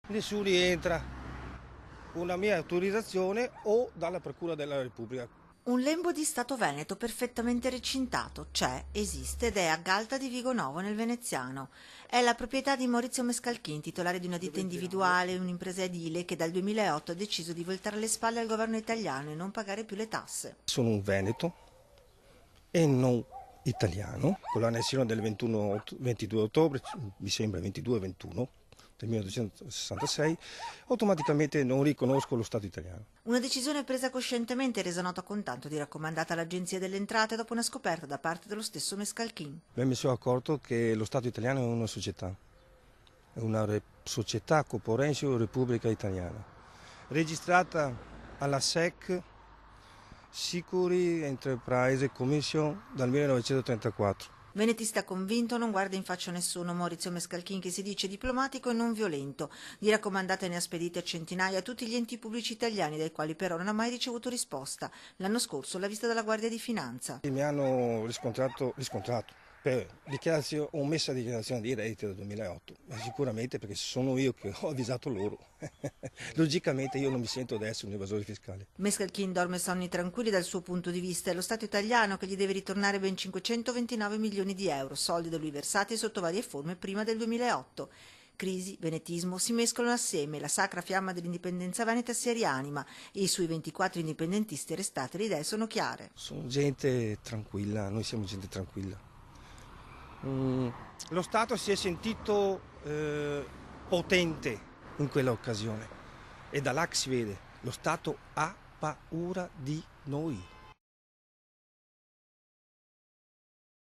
Nessuno entra con una mia autorizzazione o dalla Procura della Repubblica. Un lembo di Stato veneto perfettamente recintato c'è, esiste ed è a Galta di Vigonovo nel Veneziano. È la proprietà di Maurizio Mescalchin, titolare di una ditta individuale e un'impresa edile che dal 2008 ha deciso di voltare le spalle al governo italiano e non pagare più le tasse. Sono un veneto e non italiano, con l'annessione del 22 ottobre, mi sembra 22-21 del 1966, automaticamente non riconosco lo Stato italiano. Una decisione presa coscientemente e resa nota con tanto di raccomandata all'Agenzia delle Entrate dopo una scoperta da parte dello stesso Mescalchin. Beh, mi sono accorto che lo Stato italiano è una società Corporation Repubblica Italiana, registrata alla SEC Sicuri Enterprise Commission dal 1934. Venetista convinto, non guarda in faccia nessuno Maurizio Mescalchin, che si dice diplomatico e non violento. Di raccomandate ne ha spedite a centinaia a tutti gli enti pubblici italiani, dai quali però non ha mai ricevuto risposta. L'anno scorso l'ha vista dalla Guardia di Finanza. Mi hanno riscontrato per omessa dichiarazione di reddito del 2008, ma sicuramente perché sono io che ho avvisato loro. Logicamente io non mi sento adesso un evasore fiscale. Mescalchin dorme sonni tranquilli dal suo punto di vista. È lo Stato italiano che gli deve ritornare ben 529 milioni di euro, soldi da lui versati sotto varie forme prima del 2008. Crisi, venetismo si mescolano assieme, la sacra fiamma dell'indipendenza veneta si rianima e i suoi 24 indipendentisti restate le idee sono chiare. Sono gente tranquilla, noi siamo gente tranquilla. Lo Stato si è sentito potente in quella occasione e da là che si vede, lo Stato ha paura di noi.